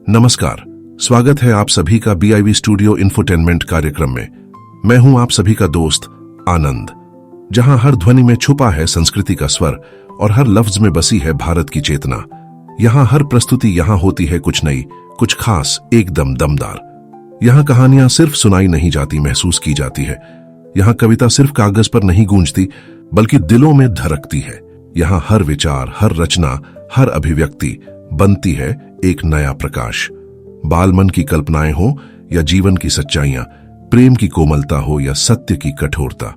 नमस्कार, स्वागत है आप सभी का BIV स्टूडियो इंफोटेनमेंट कार्यक्रम में। मैं हूं आप सभी का दोस्त आनंद, जहां हर ध्वनि में छुपा है संस्कृति का स्वर और हर लफ्ज में बसी है भारत की चेतना। यहां हर प्रस्तुति यहां होती है कुछ नई, कुछ खास, एकदम दमदार। यहां कहानियां सिर्फ सुनाई नहीं जाती, महसूस की जाती है। यहां कविता सिर्फ कागज पर नहीं गूंजती, बल्कि दिलों में धड़कती है। यहां हर विचार, हर रचना, हर अभिव्यक्ति बनती है एक नया प्रकाश। बालमन की कल्पनाएं हो या जीवन की सच्चाइयां, प्रेम की कोमलता हो या सत्य की कठोरता,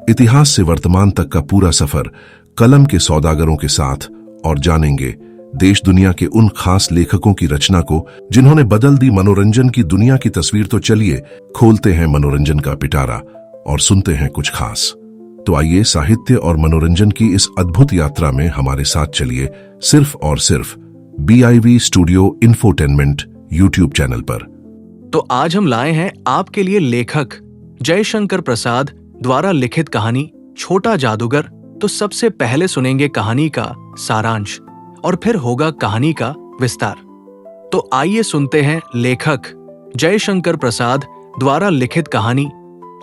इतिहास से वर्तमान तक का पूरा सफर कलम के सौदागरों के साथ। और जानेंगे देश दुनिया के उन खास लेखकों की रचना को जिन्होंने बदल दी मनोरंजन की दुनिया की तस्वीर। तो चलिए खोलते हैं मनोरंजन का पिटारा और सुनते हैं कुछ खास। तो आइए साहित्य और मनोरंजन की इस अद्भुत यात्रा में हमारे साथ चलिए, सिर्फ और सिर्फ BIV studio infotainment YouTube channel पर। तो आज हम लाए हैं आपके लिए लेखक जयशंकर प्रसाद द्वारा लिखित कहानी छोटा जादूगर। तो सबसे पहले सुनेंगे कहानी का सारांश और फिर होगा कहानी का विस्तार। तो आइए सुनते हैं लेखक जयशंकर प्रसाद द्वारा लिखित कहानी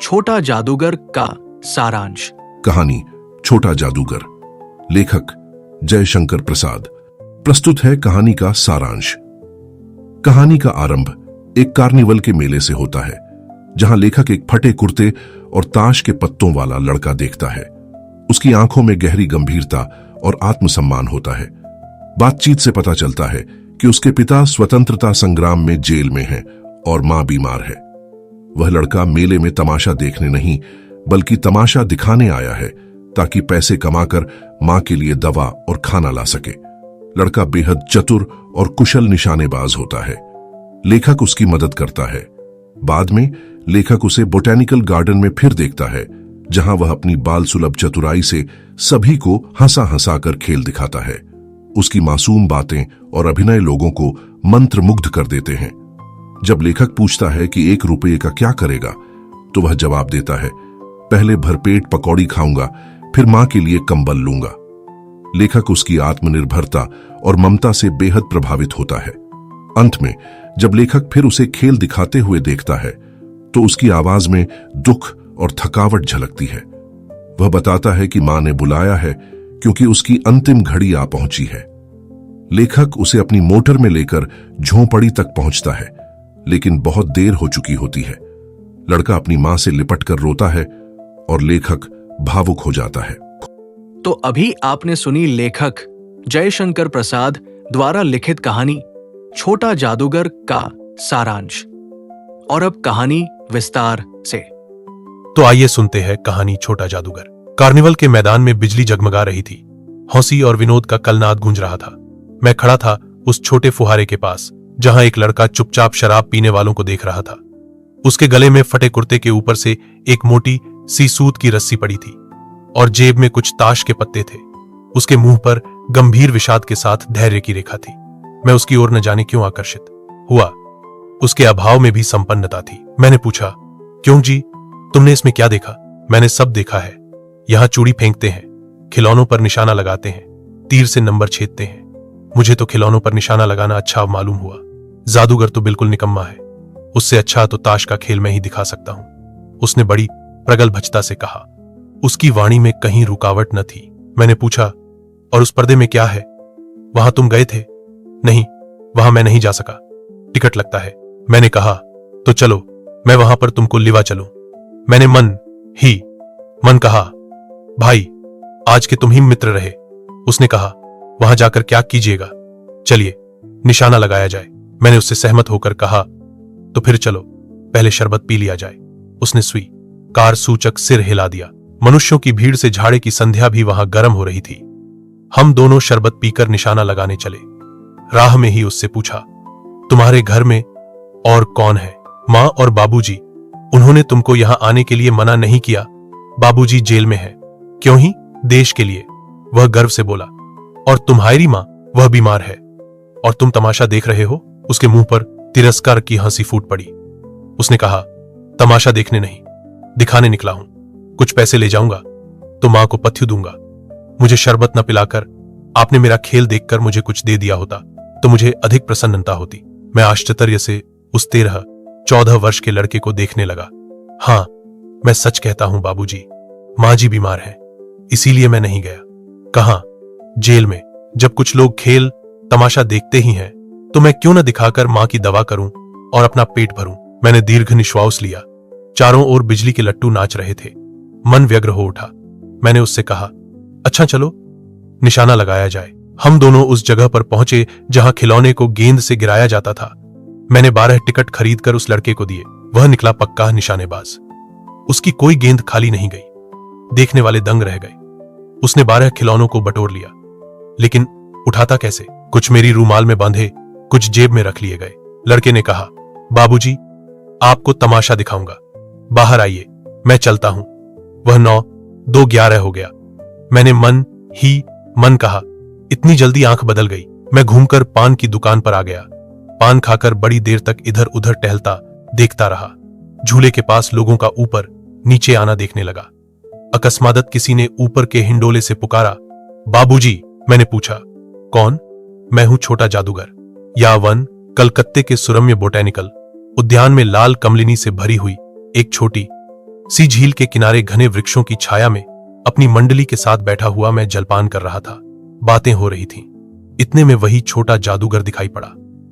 छोटा जादूगर का सारांश। कहानी छोटा जादूगर, लेखक जयशंकर प्रसाद। प्रस्तुत है कहानी का सारांश। कहानी का आरंभ एक कार्निवल के मेले से होता है, जहां लेखक एक फटे कुर्ते और ताश के पत्तों वाला लड़का देखता है। उसकी आंखों में गहरी गंभीरता और आत्मसम्मान होता है। बातचीत से पता चलता है कि उसके पिता स्वतंत्रता संग्राम में जेल में हैं और मां बीमार है। वह लड़का मेले में तमाशा देखने नहीं, बल्कि तमाशा दिखाने आया है, ताकि पैसे कमाकर मां के लिए दवा और खाना ला सके। लड़का बेहद चतुर और कुशल निशानेबाज होता है। लेखक उसकी मदद करता है। बाद में लेखक उसे बोटेनिकल गार्डन में फिर देखता है, जहां वह अपनी बाल सुलभ चतुराई से सभी को हंसा हंसा कर खेल दिखाता है। उसकी मासूम बातें और अभिनय लोगों को मंत्रमुग्ध कर देते हैं। जब लेखक पूछता है कि 1 रुपये का क्या करेगा, तो वह जवाब देता है, पहले भरपेट पकौड़ी खाऊंगा, फिर मां के लिए कंबल लूंगा। लेखक उसकी आत्मनिर्भरता और ममता से बेहद प्रभावित होता है। अंत में जब लेखक फिर उसे खेल दिखाते हुए देखता है, तो उसकी आवाज में दुख और थकावट झलकती है। वह बताता है कि मां ने बुलाया है, क्योंकि उसकी अंतिम घड़ी आ पहुंची है। लेखक उसे अपनी मोटर में लेकर झोंपड़ी तक पहुंचता है, लेकिन बहुत देर हो चुकी होती है। लड़का अपनी मां से लिपटकर रोता है और लेखक भावुक हो जाता है। तो अभी आपने सुनी लेखक जयशंकर प्रसाद द्वारा लिखित कहानी छोटा जादूगर का सारांश। और अब कहानी विस्तार से। तो आइए सुनते हैं कहानी छोटा जादूगर। कार्निवल के मैदान में बिजली जगमगा रही थी। हंसी और विनोद का कलनाद गूंज रहा था। मैं खड़ा था उस छोटे फुहारे के पास, जहां एक लड़का चुपचाप शराब पीने वालों को देख रहा था। उसके गले में फटे कुर्ते के ऊपर से एक मोटी सी सूत की रस्सी पड़ी थी और जेब में कुछ ताश के पत्ते थे। उसके मुंह पर गंभीर विषाद के साथ धैर्य की रेखा थी। मैं उसकी ओर न जाने क्यों आकर्षित हुआ। उसके अभाव में भी संपन्नता थी। मैंने पूछा, क्यों जी, तुमने इसमें क्या देखा? मैंने सब देखा है। यहां चूड़ी फेंकते हैं, खिलौनों पर निशाना लगाते हैं, तीर से नंबर छेदते हैं। मुझे तो खिलौनों पर निशाना लगाना अच्छा मालूम हुआ। जादूगर तो बिल्कुल निकम्मा है। उससे अच्छा तो ताश का खेल मैं ही दिखा सकता हूं, उसने बड़ी प्रगल्भता से कहा। उसकी वाणी में कहीं रुकावट न थी। मैंने पूछा, और उस पर्दे में क्या है? वहां तुम गए थे? नहीं, वहां मैं नहीं जा सका, टिकट लगता है। मैंने कहा, तो चलो, मैं वहां पर तुमको लिवा चलूं। मैंने मन कहा, भाई आज के तुम ही मित्र रहे। उसने कहा, वहां जाकर क्या कीजिएगा? चलिए निशाना लगाया जाए। मैंने उससे सहमत होकर कहा, तो फिर चलो, पहले शरबत पी लिया जाए। उसने स्वीकार सूचक सिर हिला दिया। मनुष्यों की भीड़ से झाड़े की संध्या भी वहां गर्म हो रही थी। हम दोनों शरबत पीकर निशाना लगाने चले। राह में ही उससे पूछा, तुम्हारे घर में और कौन है? मां और बाबूजी। उन्होंने तुमको यहां आने के लिए मना नहीं किया? बाबूजी जेल में है। क्यों ही? देश के लिए, वह गर्व से बोला। और तुम्हारी मां? वह बीमार है। और तुम तमाशा देख रहे हो? उसके मुंह पर तिरस्कार की हंसी फूट पड़ी। उसने कहा, तमाशा देखने नहीं, दिखाने निकला हूं। कुछ पैसे ले जाऊंगा तो मां को पथ्य दूंगा। मुझे शरबत न पिलाकर आपने मेरा खेल देखकर मुझे कुछ दे दिया होता तो मुझे अधिक प्रसन्नता होती। मैं आश्चर्य से उस 13-14 वर्ष के लड़के को देखने लगा। हाँ, मैं सच कहता हूं बाबूजी, माँ जी बीमार है, इसीलिए मैं नहीं गया। कहां? जेल में। जब कुछ लोग खेल तमाशा देखते ही हैं, तो मैं क्यों न दिखाकर मां की दवा करूं और अपना पेट भरूं। मैंने दीर्घ निश्वास लिया। चारों ओर बिजली के लट्टू नाच रहे थे। मन व्यग्र हो उठा। मैंने उससे कहा, अच्छा चलो निशाना लगाया जाए। हम दोनों उस जगह पर पहुंचे जहां खिलौने को गेंद से गिराया जाता था। मैंने 12 टिकट खरीदकर उस लड़के को दिए। वह निकला पक्का निशानेबाज। उसकी कोई गेंद खाली नहीं गई। देखने वाले दंग रह गए। उसने 12 खिलौनों को बटोर लिया, लेकिन उठाता कैसे? कुछ मेरी रूमाल में बांधे, कुछ जेब में रख लिए गए। लड़के ने कहा, बाबूजी, आपको तमाशा दिखाऊंगा, बाहर आइए, मैं चलता हूं। वह 9-2-11 हो गया। मैंने मन ही मन कहा, इतनी जल्दी आंख बदल गई। मैं घूमकर पान की दुकान पर आ गया। पान खाकर बड़ी देर तक इधर उधर टहलता देखता रहा। झूले के पास लोगों का ऊपर नीचे आना देखने लगा। अकस्मात किसी ने ऊपर के हिंडोले से पुकारा, बाबूजी। मैंने पूछा, कौन? मैं हूं छोटा जादूगर। यावन कलकत्ते के सुरम्य बोटैनिकल उद्यान में लाल कमलिनी से भरी हुई एक छोटी सी झील के किनारे घने वृक्षों की छाया में अपनी मंडली के साथ बैठा हुआ मैं जलपान कर रहा था। बातें हो रही थीं। इतने में वही छोटा जादूगर दिखाई पड़ा।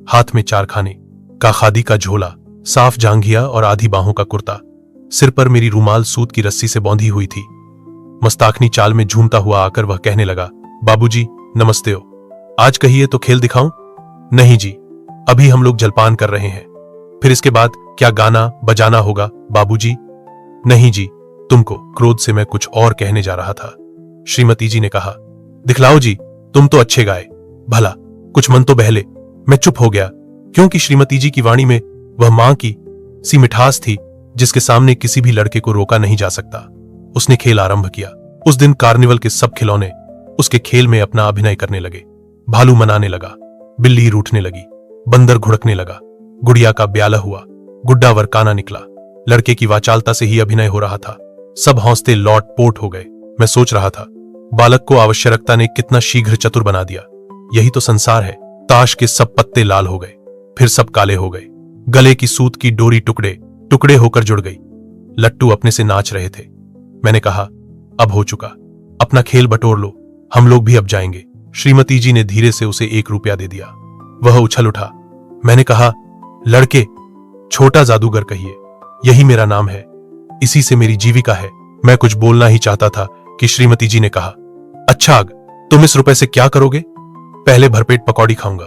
हाथ में 4 खाने का खादी का झोला, साफ जांघिया और आधी बाहों का कुर्ता। सिर पर मेरी रूमाल सूत की रस्सी से बौंधी हुई थी। मस्ताखनी चाल में झूमता हुआ आकर वह कहने लगा, बाबूजी नमस्ते हो। आज कहिए तो खेल दिखाऊं? नहीं जी, अभी हम लोग जलपान कर रहे हैं। फिर इसके बाद क्या गाना बजाना होगा बाबूजी? नहीं जी, तुमको। क्रोध से मैं कुछ और कहने जा रहा था। श्रीमती जी ने कहा, दिखलाओ जी, तुम तो अच्छे गाए, भला कुछ मन तो बहले। मैं चुप हो गया, क्योंकि श्रीमती जी की वाणी में वह मां की सी मिठास थी जिसके सामने किसी भी लड़के को रोका नहीं जा सकता। उसने खेल आरंभ किया। उस दिन कार्निवल के सब खिलौने उसके खेल में अपना अभिनय करने लगे। भालू मनाने लगा, बिल्ली रूठने लगी, बंदर घुड़कने लगा, गुड़िया का ब्याला हुआ, गुड्डा वरकाना निकला। लड़के की वाचालता से ही अभिनय हो रहा था। सब हौसले लौट पोट हो गए। मैं सोच रहा था, बालक को आवश्यकता ने कितना शीघ्र चतुर बना दिया। यही तो संसार है। ताश के सब पत्ते लाल हो गए, फिर सब काले हो गए। गले की सूत की डोरी टुकड़े टुकड़े होकर जुड़ गई। लट्टू अपने से नाच रहे थे। मैंने कहा, अब हो चुका, अपना खेल बटोर लो, हम लोग भी अब जाएंगे। श्रीमती जी ने धीरे से उसे 1 रुपया दे दिया। वह उछल उठा। मैंने कहा, लड़के, छोटा जादूगर कहिए, यही मेरा नाम है, इसी से मेरी जीविका है। मैं कुछ बोलना ही चाहता था कि श्रीमती जी ने कहा, अच्छा तुम इस रुपए से क्या करोगे? पहले भरपेट पकौड़ी खाऊंगा,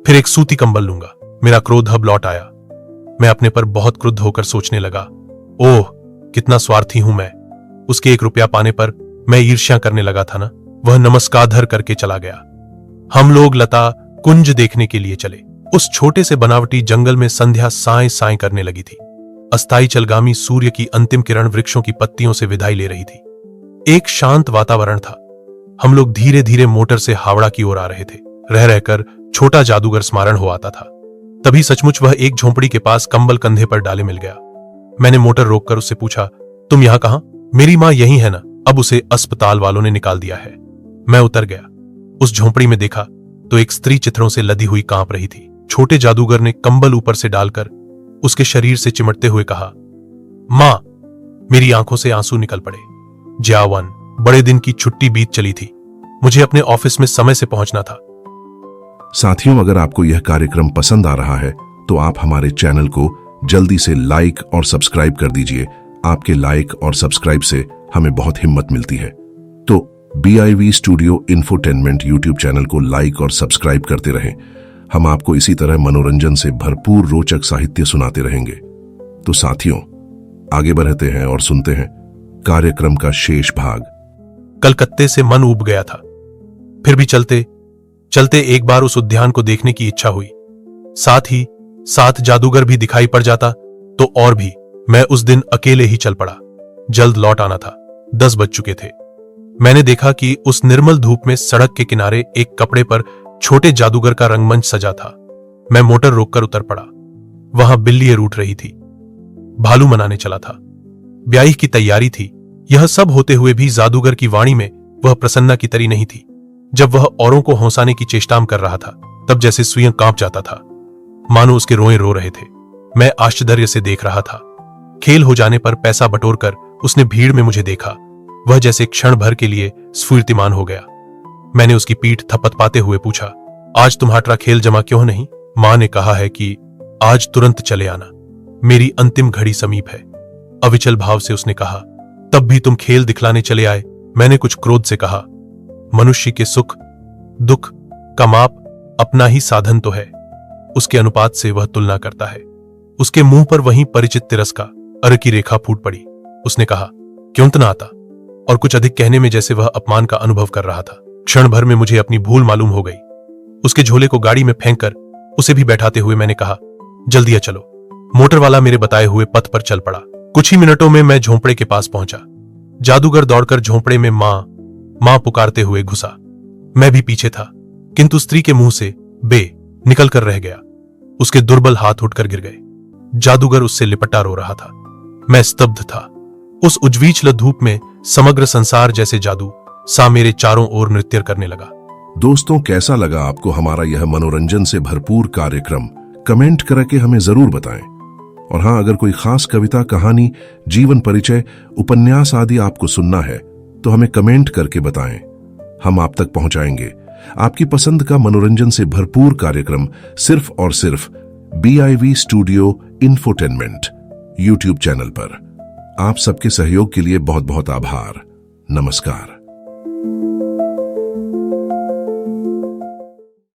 फिर एक सूती कंबल लूंगा। मेरा क्रोध अब लौट आया। मैं अपने पर बहुत क्रुद्ध होकर सोचने लगा, ओह कितना स्वार्थी हूं मैं। उसके 1 रुपया पाने पर मैं ईर्ष्या करने लगा था ना। वह नमस्कार करके चला गया। हम लोग लता कुंज देखने के लिए चले। उस छोटे से बनावटी जंगल में संध्या साएं साएं करने लगी थी। अस्थाई चलगामी सूर्य की अंतिम किरण वृक्षों की पत्तियों से विदाई ले रही थी। एक शांत वातावरण था। हम लोग धीरे धीरे मोटर से हावड़ा की ओर आ रहे थे। रह रहकर छोटा जादूगर स्मरण हो आता था। तभी सचमुच वह एक झोंपड़ी के पास कंबल कंधे पर डाले मिल गया। मैंने मोटर रोककर उससे पूछा, तुम यहां कहां? मेरी मां यही है ना, अब उसे अस्पताल वालों ने निकाल दिया है। मैं उतर गया। उस झोंपड़ी में देखा तो एक स्त्री चित्रों से लदी हुई कांप रही थी। छोटे जादूगर ने कंबल ऊपर से डालकर उसके शरीर से चिमटते हुए कहा, मां। मेरी आंखों से आंसू निकल पड़े। ज्यावन, बड़े दिन की छुट्टी बीत चली थी। मुझे अपने ऑफिस में समय से पहुंचना था। साथियों, अगर आपको यह कार्यक्रम पसंद आ रहा है तो आप हमारे चैनल को जल्दी से लाइक और सब्सक्राइब कर दीजिए। आपके लाइक और सब्सक्राइब से हमें बहुत हिम्मत मिलती है। तो BIV studio infotainment YouTube channel को लाइक और सब्सक्राइब करते रहें। हम आपको इसी तरह मनोरंजन से भरपूर रोचक साहित्य सुनाते रहेंगे। तो साथियों, आगे बढ़ते हैं और सुनते हैं कार्यक्रम का शेष भाग। कलकत्ते से मन ऊब गया था। फिर भी चलते चलते एक बार उस उद्यान को देखने की इच्छा हुई। साथ ही साथ जादूगर भी दिखाई पड़ जाता तो और भी। मैं उस दिन अकेले ही चल पड़ा। जल्द लौट आना था। 10 बज चुके थे। मैंने देखा कि उस निर्मल धूप में सड़क के किनारे एक कपड़े पर छोटे जादूगर का रंगमंच सजा था। मैं मोटर रोककर उतर पड़ा। वहां बिल्ली रूठ रही थी। भालू मनाने चला था। ब्याह की तैयारी थी। यह सब होते हुए भी जादूगर की वाणी में वह प्रसन्ना की तरी नहीं थी। जब वह औरों को हंसाने की चेष्टा कर रहा था, तब जैसे स्वयं कांप जाता था, मानो उसके रोए रो रहे थे। मैं आश्चर्य से देख रहा था। खेल हो जाने पर पैसा बटोरकर उसने भीड़ में मुझे देखा। वह जैसे क्षण भर के लिए स्फूर्तिमान हो गया। मैंने उसकी पीठ थपथपाते हुए पूछा, आज तुम्हारा खेल जमा क्यों नहीं? मां ने कहा है कि आज तुरंत चले आना, मेरी अंतिम घड़ी समीप है। अविचल भाव से उसने कहा, तब भी तुम खेल दिखलाने चले आए? मैंने कुछ क्रोध से कहा, मनुष्य के सुख दुख का माप अपना ही साधन तो है, उसके अनुपात से वह तुलना करता है। उसके मुंह पर वहीं परिचित तिरस्का अर की रेखा फूट पड़ी। उसने कहा, क्यों तना आता? और कुछ अधिक कहने में जैसे वह अपमान का अनुभव कर रहा था। क्षण भर में मुझे अपनी भूल मालूम हो गई। उसके झोले को गाड़ी में फेंककर उसे भी बैठाते हुए मैंने कहा, जल्दी आ चलो। मोटर वाला मेरे बताए हुए पथ पर चल पड़ा। कुछ ही मिनटों में मैं झोंपड़े के पास पहुंचा। जादूगर दौड़कर झोंपड़े में मां पुकारते हुए घुसा। मैं भी पीछे था, किंतु स्त्री के मुंह से बे निकल कर रह गया। उसके दुर्बल हाथ उठकर गिर गए। जादूगर उससे लिपटा रो रहा था। मैं स्तब्ध था। उस उज्जीवल धूप में समग्र संसार जैसे जादू सा मेरे चारों ओर नृत्य करने लगा। दोस्तों, कैसा लगा आपको हमारा यह मनोरंजन से भरपूर कार्यक्रम? कमेंट करके हमें जरूर बताएं। और हाँ, अगर कोई खास कविता, कहानी, जीवन परिचय, उपन्यास आदि आपको सुनना है तो हमें कमेंट करके बताएं। हम आप तक पहुंचाएंगे आपकी पसंद का मनोरंजन से भरपूर कार्यक्रम सिर्फ और सिर्फ BIV studio infotainment YouTube channel पर। आप सबके सहयोग के लिए बहुत बहुत आभार। नमस्कार।